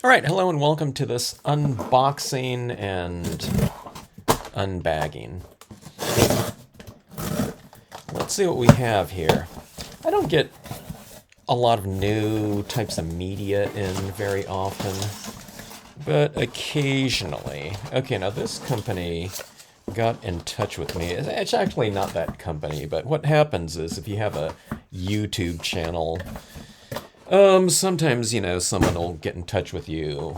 All right, hello and welcome to this unboxing and unbagging. Let's see what we have here. I don't get a lot of new types of media in very often, but occasionally. Okay, now this company got in touch with me. It's actually not that company, but what happens is if you have a YouTube channel, sometimes, someone will get in touch with you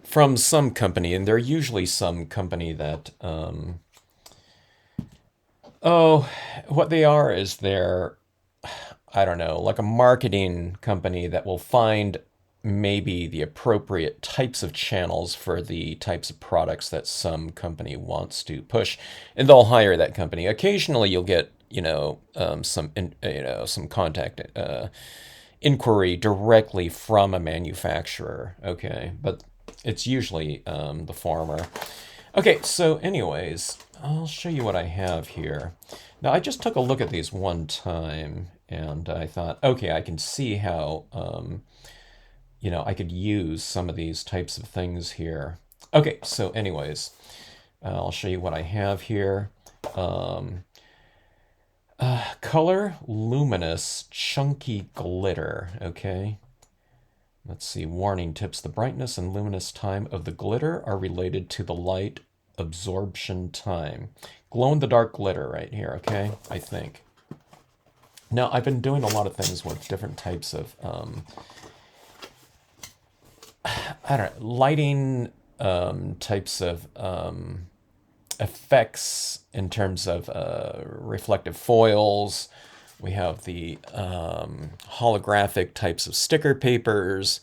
from some company, and they're usually some company that, oh, what they are is they're, I don't know, like a marketing company that will find maybe the appropriate types of channels for the types of products that some company wants to push, and they'll hire that company. Occasionally, you'll get, some contact inquiry directly from a manufacturer. Okay, but it's usually the former. Okay, so anyways, I'll show you what I have here. Now, I just took a look at these one time, and I thought, okay, I can see how, I could use some of these types of things here. Okay, so anyways, I'll show you what I have here. Um, Color luminous chunky glitter. Okay, let's see. Warning tips: the brightness and luminous time of the glitter are related to the light absorption time. Glow in the dark glitter right here. Okay, I think. Now, I've been doing a lot of things with different types of, I don't know, lighting types of effects in terms of reflective foils. We have the holographic types of sticker papers,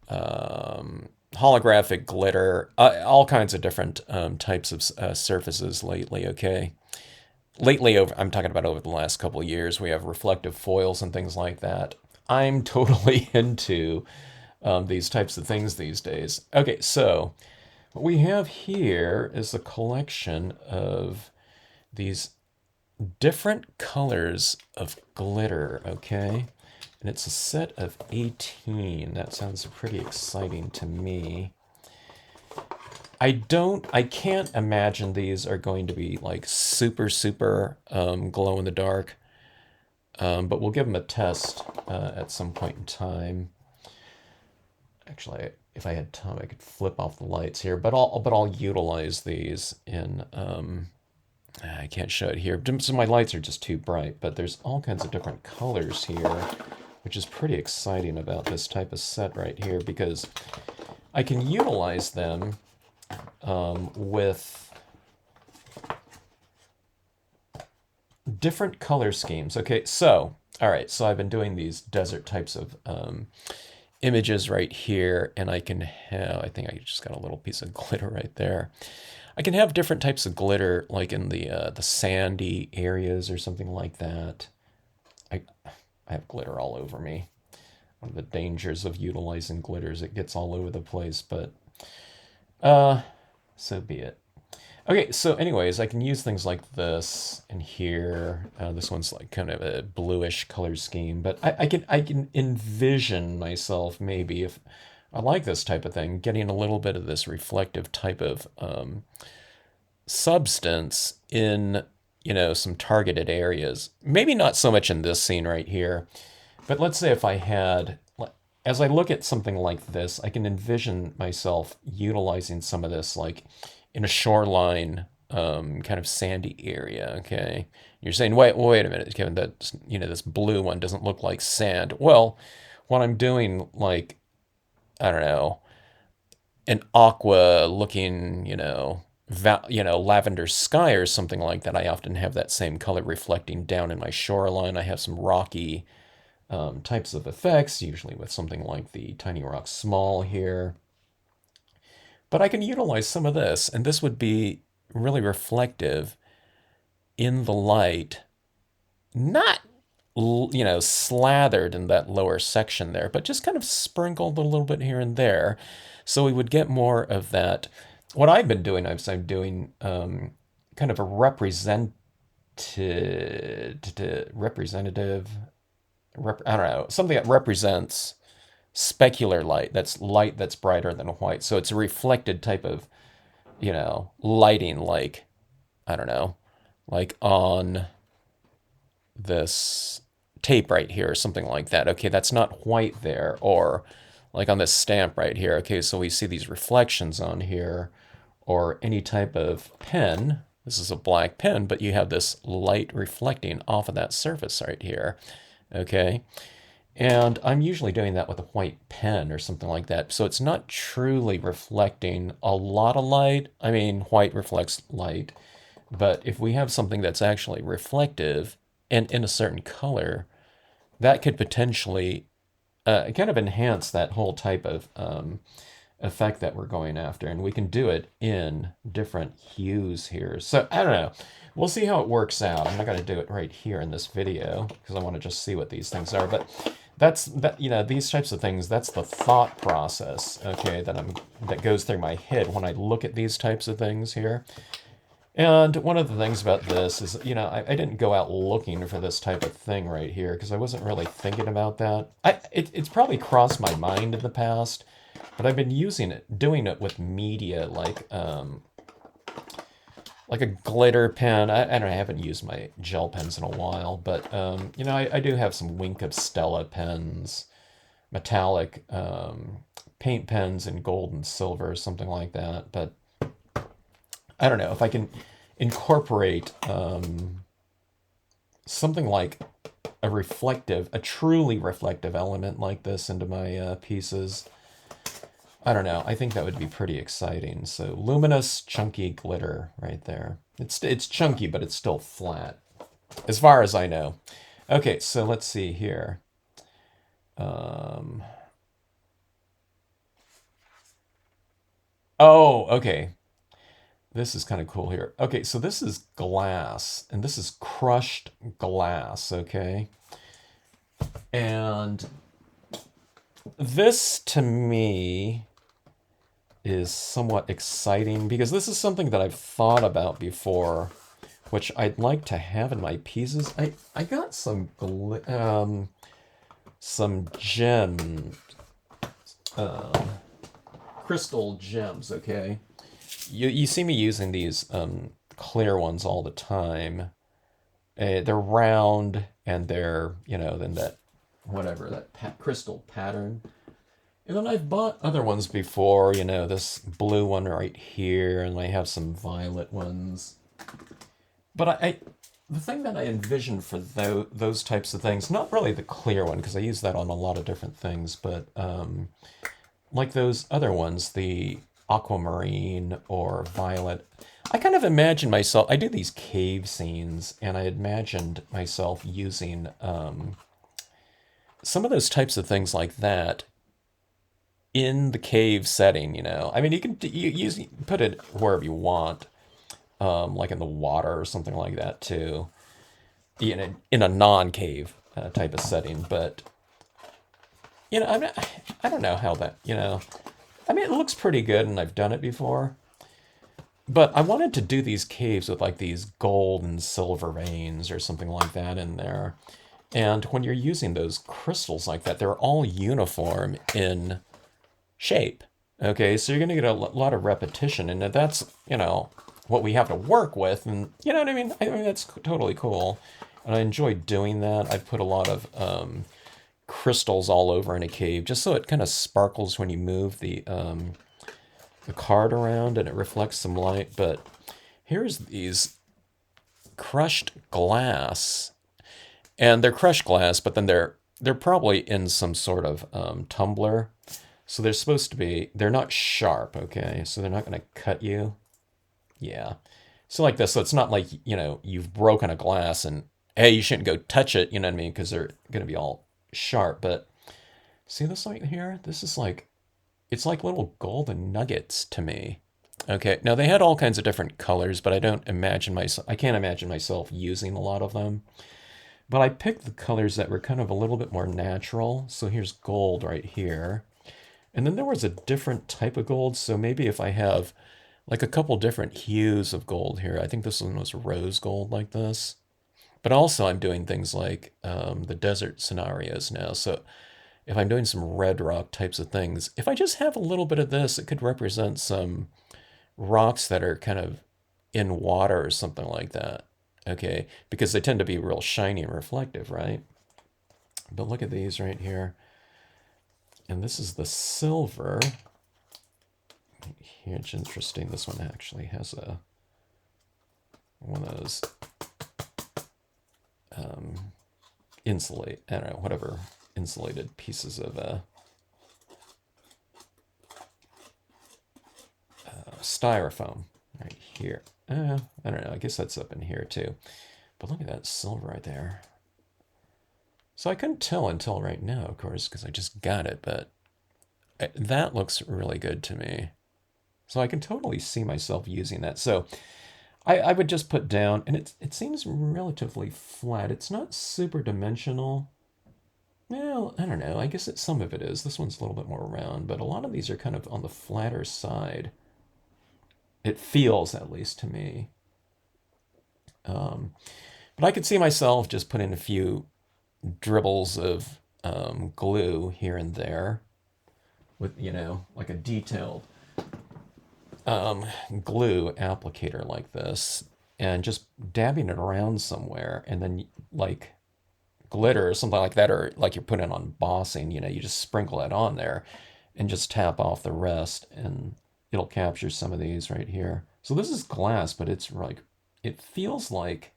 holographic glitter, all kinds of different types of surfaces lately. Okay, lately, I'm talking about over the last couple of years, we have reflective foils and things like that. I'm totally into these types of things these days. Okay, so what we have here is a collection of these different colors of glitter, okay? And it's a set of 18. That sounds pretty exciting to me. I can't imagine these are going to be like super glow in the dark. But we'll give them a test at some point in time. Actually, if I had time, I could flip off the lights here, but I'll utilize these in. I can't show it here. So my lights are just too bright, but there's all kinds of different colors here, which is pretty exciting about this type of set right here because I can utilize them with different color schemes. Okay, so all right, so I've been doing these desert types of images right here, and I can have, I think I just got a little piece of glitter right there. I can have different types of glitter, like in the sandy areas or something like that. I I have glitter all over me. One of the dangers of utilizing glitter is it gets all over the place, but uh, so be it. Okay, so anyways, I can use things like this and here. This one's like kind of a bluish color scheme, but I can envision myself maybe if I like this type of thing, getting a little bit of this reflective type of substance in some targeted areas. Maybe not so much in this scene right here, but let's say if I had. As I look at something like this, I can envision myself utilizing some of this, like in a shoreline kind of sandy area. Okay, you're saying, wait a minute, Kevin. That this blue one doesn't look like sand. Well, what I'm doing, like I don't know, an aqua looking, lavender sky or something like that. I often have that same color reflecting down in my shoreline. I have some rocky types of effects, usually with something like the Tiny Rock Small here. But I can utilize some of this, and this would be really reflective in the light, not slathered in that lower section there, but just kind of sprinkled a little bit here and there. So we would get more of that. What I've been doing, I'm doing kind of a representative, I don't know, something that represents specular light. That's light that's brighter than white. So it's a reflected type of, lighting, like, I don't know, like on this tape right here, or something like that. Okay, that's not white there. Or like on this stamp right here. Okay, so we see these reflections on here, or any type of pen. This is a black pen, but you have this light reflecting off of that surface right here. Okay, and I'm usually doing that with a white pen or something like that. So it's not truly reflecting a lot of light. I mean, white reflects light, but if we have something that's actually reflective and in a certain color, that could potentially kind of enhance that whole type of effect that we're going after. And we can do it in different hues here. So I don't know. We'll see how it works out. I'm not going to do it right here in this video because I want to just see what these things are. But these types of things, that's the thought process, okay, that goes through my head when I look at these types of things here. And one of the things about this is, I didn't go out looking for this type of thing right here because I wasn't really thinking about that. It's probably crossed my mind in the past, but I've been doing it with media like a glitter pen. I haven't used my gel pens in a while, but I do have some Wink of Stella pens, metallic paint pens in gold and silver, something like that. But I don't know if I can incorporate something like a truly reflective element like this into my pieces. I don't know. I think that would be pretty exciting. So luminous, chunky glitter right there. It's chunky, but it's still flat, as far as I know. Okay, so let's see here. Oh, okay. This is kind of cool here. Okay, so this is glass, and this is crushed glass, okay? And this, to me, is somewhat exciting because this is something that I've thought about before, which I'd like to have in my pieces. I got some gem crystal gems, okay? You see me using these clear ones all the time. They're round and they're, then that, whatever, that crystal pattern. And then I've bought other ones before, this blue one right here, and I have some violet ones. But the thing that I envision for those types of things, not really the clear one, because I use that on a lot of different things, but like those other ones, the aquamarine or violet, I kind of imagine myself, I do these cave scenes, and I imagined myself using some of those types of things like that in the cave setting. I mean, you can put it wherever you want, like in the water or something like that too, in a non-cave type of setting. But I don't know how that, I mean, it looks pretty good, and I've done it before. But I wanted to do these caves with like these gold and silver veins or something like that in there. And when you're using those crystals like that, they're all uniform in shape. Okay, so you're going to get a lot of repetition, and that's, what we have to work with. And you know what I mean? I mean, that's totally cool. And I enjoy doing that. I've put a lot of crystals all over in a cave just so it kind of sparkles when you move the card around and it reflects some light. But here's these crushed glass, and they're crushed glass, but then they're probably in some sort of tumbler. So they're supposed to be, they're not sharp, okay? So they're not going to cut you. Yeah. So like this, so it's not like, you've broken a glass and, hey, you shouldn't go touch it, you know what I mean? Because they're going to be all sharp. But see this right here? This is like, it's like little golden nuggets to me. Okay, now they had all kinds of different colors, but I can't imagine myself using a lot of them. But I picked the colors that were kind of a little bit more natural. So here's gold right here. And then there was a different type of gold. So maybe if I have like a couple different hues of gold here, I think this one was rose gold like this. But also I'm doing things like the desert scenarios now. So if I'm doing some red rock types of things, if I just have a little bit of this, it could represent some rocks that are kind of in water or something like that. Okay, because they tend to be real shiny and reflective, right? But look at these right here. And this is the silver. Here, it's interesting. This one actually has one of those I don't know, whatever insulated pieces of styrofoam right here. I don't know. I guess that's up in here too. But look at that silver right there. So I couldn't tell until right now, of course, because I just got it. But that looks really good to me. So I can totally see myself using that. So I would just put down, and it seems relatively flat. It's not super dimensional. Well, I don't know. I guess some of it is. This one's a little bit more round, but a lot of these are kind of on the flatter side. It feels, at least to me. But I could see myself just putting a few dribbles of glue here and there with, like a detailed glue applicator like this, and just dabbing it around somewhere, and then like glitter or something like that, or like you're putting on embossing, you just sprinkle it on there and just tap off the rest, and it'll capture some of these right here. So this is glass, but it's like, it feels like,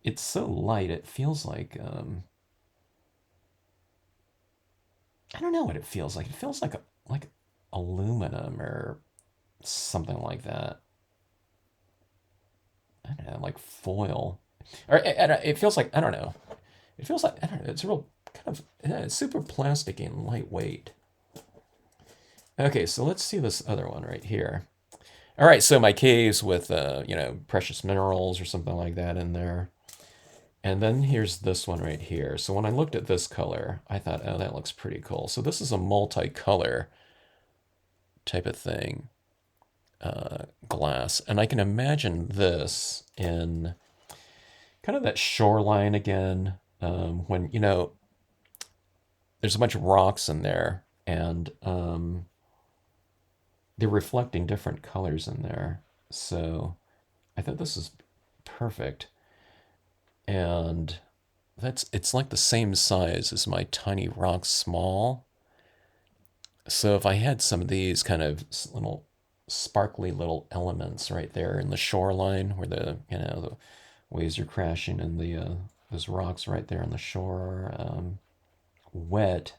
it's so light, it feels like, I don't know what it feels like. It feels like aluminum or something like that. I don't know, like foil. Or it feels like, I don't know. It feels like, I don't know, it's a real kind of, it's super plasticky and lightweight. Okay, so let's see this other one right here. All right, so my caves with, precious minerals or something like that in there. And then here's this one right here. So when I looked at this color, I thought, oh, that looks pretty cool. So this is a multicolor type of thing, glass. And I can imagine this in kind of that shoreline again, when, there's a bunch of rocks in there, and they're reflecting different colors in there. So I thought this is perfect. And it's like the same size as my tiny rock small. So if I had some of these kind of little sparkly little elements right there in the shoreline where the waves are crashing, and those rocks right there on the shore, wet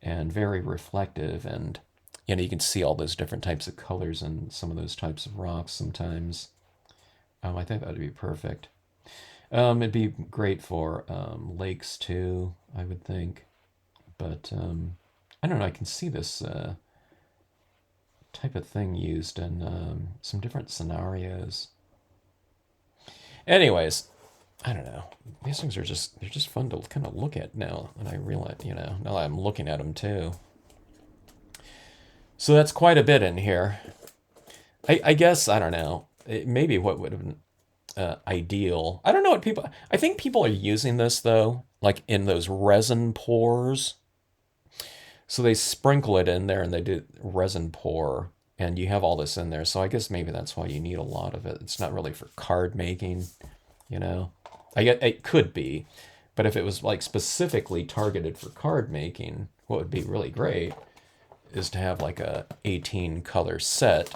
and very reflective, and you can see all those different types of colors in some of those types of rocks sometimes. I think that would be perfect. It'd be great for lakes too, I would think. But I don't know, I can see this type of thing used in some different scenarios. Anyways, I don't know. These things they're just fun to kind of look at now, and I realize, now that I'm looking at them too. So that's quite a bit in here. I guess, I don't know, maybe what would have been ideal. I don't know what people, I think people are using this though, like in those resin pours. So they sprinkle it in there and they do resin pour, and you have all this in there. So I guess maybe that's why you need a lot of it. It's not really for card making, I get it could be, but if it was like specifically targeted for card making, what would be really great is to have like a 18 color set,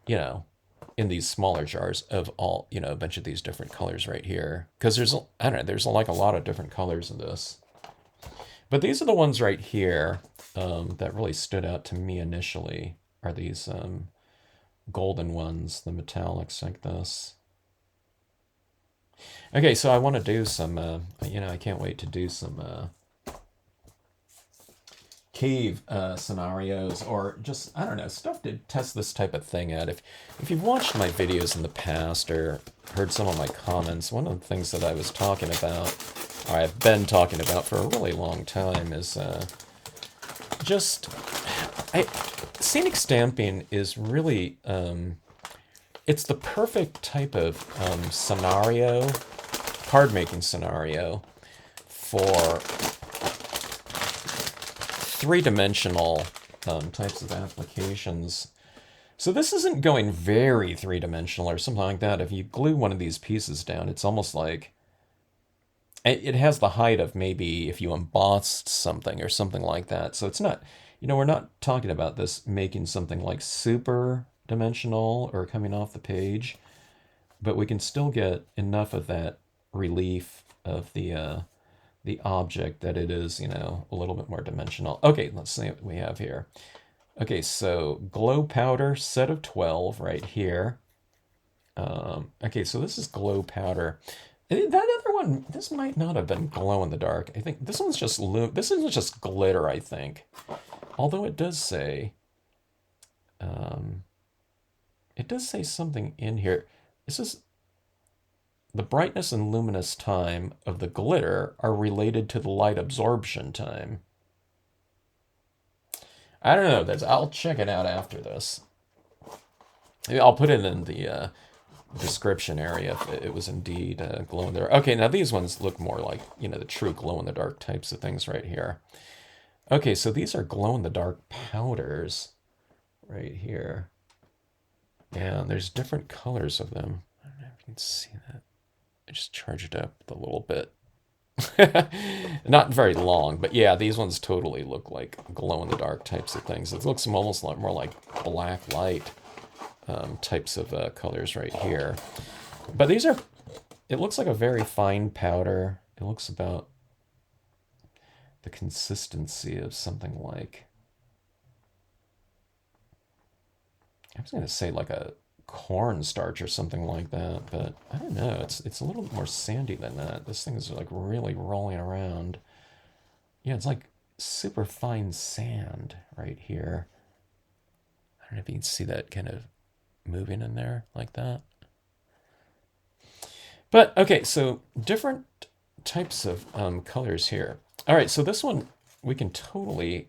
in these smaller jars of all, a bunch of these different colors right here. Because I don't know, there's like a lot of different colors in this. But these are the ones right here that really stood out to me initially, are these golden ones, the metallics like this. Okay, so I want to do some, I can't wait to do some cave scenarios, or just, I don't know, stuff to test this type of thing out. If you've watched my videos in the past or heard some of my comments, one of the things that I was talking about, or I've been talking about for a really long time, is scenic stamping is really, it's the perfect type of scenario, card making scenario, for three-dimensional types of applications. So this isn't going very three-dimensional or something like that. If you glue one of these pieces down, it's almost like it has the height of maybe if you embossed something or something like that. So it's not, we're not talking about this making something like super dimensional or coming off the page, but we can still get enough of that relief of the object that it is, a little bit more dimensional. Okay, let's see what we have here. Okay, so glow powder set of 12 right here. Okay, so this is glow powder. That other one, this might not have been glow in the dark. I think this one's just this is just glitter, I think. Although um, it does say something in here. This is the brightness and luminous time of the glitter are related to the light absorption time. I don't know. I'll check it out after this. I'll put it in the description area if it was indeed glow in the dark. Okay, now these ones look more like, the true glow in the dark types of things right here. Okay, so these are glow in the dark powders right here. And there's different colors of them. I don't know if you can see that. I just charged it up a little bit. Not very long, but yeah, these ones totally look like glow in the dark types of things. It looks almost like more like black light types of colors right here. But these are, it looks like a very fine powder. It looks about the consistency of something like, I was going to say like a cornstarch or something like that, but I don't know. It's a little bit more sandy than that. This thing is like really rolling around. Yeah, it's like super fine sand right here. I don't know if you can see that kind of moving in there like that. But okay, so different types of colors here. All right, so this one, we can totally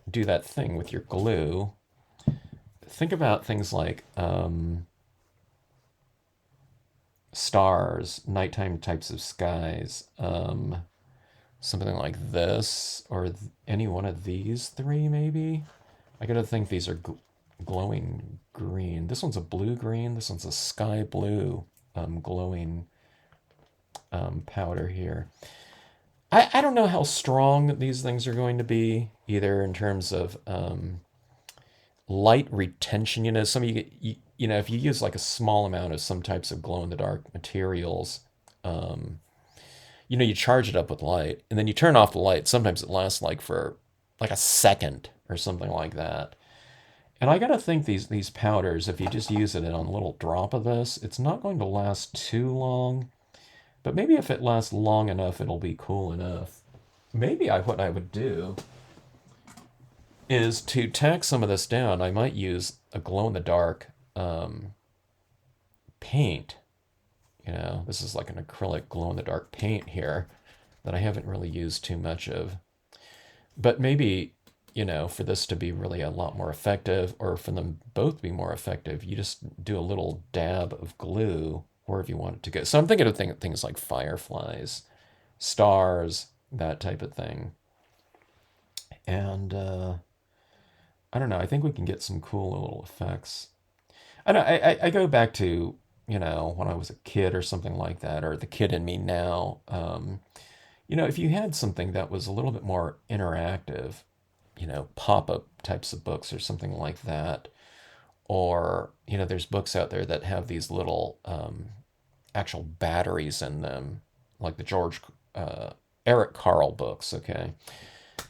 do that thing with your glue. Think about things like stars, nighttime types of skies, something like this, or any one of these three, maybe. I gotta think these are glowing green. This one's a blue green. This one's a sky blue glowing powder here. I don't know how strong these things are going to be, either in terms of light retention. Some of if you use like a small amount of some types of glow in the dark materials, you charge it up with light and then you turn off the light. Sometimes it lasts like for like a second or something like that. And I gotta think these powders, if you just use it on a little drop of this, it's not going to last too long. But maybe if it lasts long enough, it'll be cool enough. Maybe what I would do is to tack some of this down. I might use a glow-in-the-dark paint. This is like an acrylic glow-in-the-dark paint here that I haven't really used too much of. But maybe, for this to be really a lot more effective, or for them both to be more effective, you just do a little dab of glue wherever you want it to go. So I'm thinking of things like fireflies, stars, that type of thing. And I don't know. I think we can get some cool little effects. I know. I go back to when I was a kid or something like that, or the kid in me now. If you had something that was a little bit more interactive, pop-up types of books or something like that, or there's books out there that have these little actual batteries in them, like the Eric Carle books. Okay,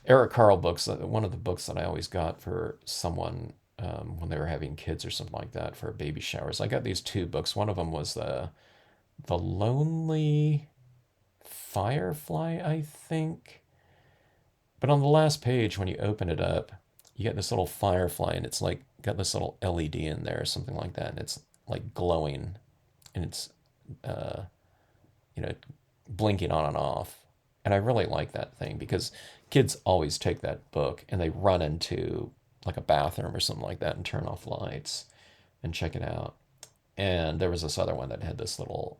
Eric Carle books. One of the books that I always got for someone when they were having kids or something like that for baby showers. I got these two books. One of them was the Lonely Firefly, I think. But on the last page, when you open it up, you get this little firefly, and it's like got this little LED in there or something like that, and it's like glowing, and it's uh, you know blinking on and off. And I really like that thing because kids always take that book and they run into like a bathroom or something like that and turn off lights and check it out. And there was this other one that had this little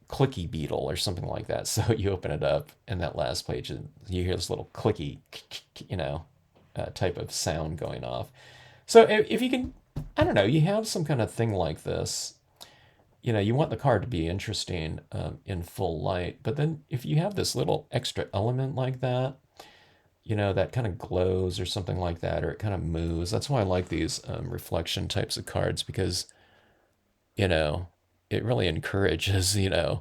clicky beetle or something like that. So you open it up, and that last page, and you hear this little clicky, type of sound going off. So if you can, I don't know, you have some kind of thing like this. You want the card to be interesting in full light, but then if you have this little extra element like that, that kind of glows or something like that, or it kind of moves. That's why I like these reflection types of cards because, you know, it really encourages, the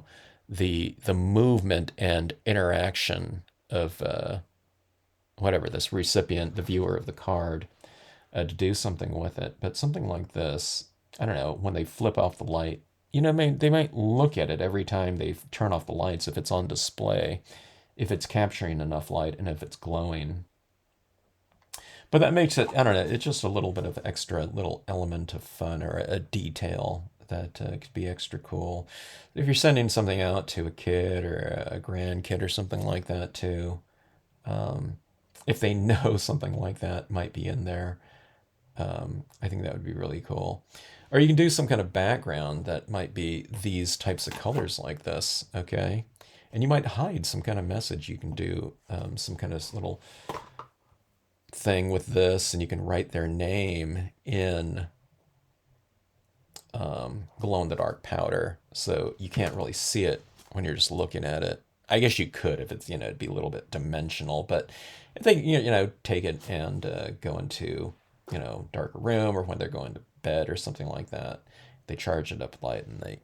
movement and interaction of whatever this recipient, the viewer of the card, to do something with it. But something like this, I don't know, when they flip off the light, they might look at it every time they turn off the lights if it's on display, if it's capturing enough light and if it's glowing. But that makes it, I don't know, it's just a little bit of extra little element of fun or a detail that could be extra cool. If you're sending something out to a kid or a grandkid or something like that too, um, if they know something like that might be in there, I think that would be really cool. Or you can do some kind of background that might be these types of colors like this, okay? And you might hide some kind of message. You can do some kind of little thing with this, and you can write their name in glow-in-the-dark powder, so you can't really see it when you're just looking at it. I guess you could if it's, it'd be a little bit dimensional, but if they, take it and go into, darker room, or when they're going to bed or something like that, they charge it up with light and they,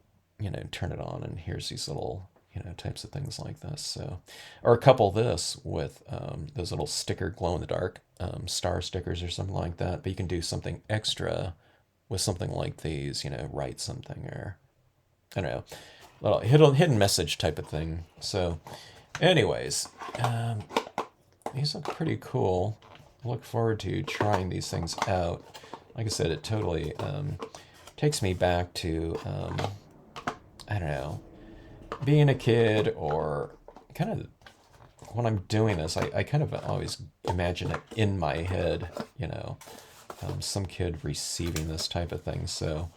turn it on, and here's these little, types of things like this. So, or couple this with those little sticker glow-in-the-dark star stickers or something like that. But you can do something extra with something like these, write something, or I don't know, little hidden message type of thing. So, anyways, these look pretty cool. I look forward to trying these things out. Like I said, it totally takes me back to, I don't know, being a kid, or kind of when I'm doing this, I kind of always imagine it in my head, some kid receiving this type of thing. So,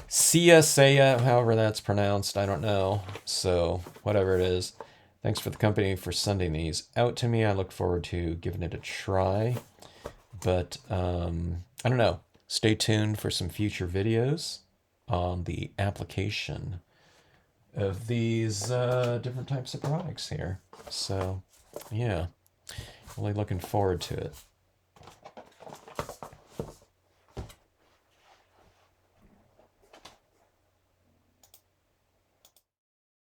Ceya, however that's pronounced, I don't know. So, whatever it is, thanks for the company for sending these out to me. I look forward to giving it a try. But, I don't know. Stay tuned for some future videos on the application of these different types of products here. So, yeah, really looking forward to it.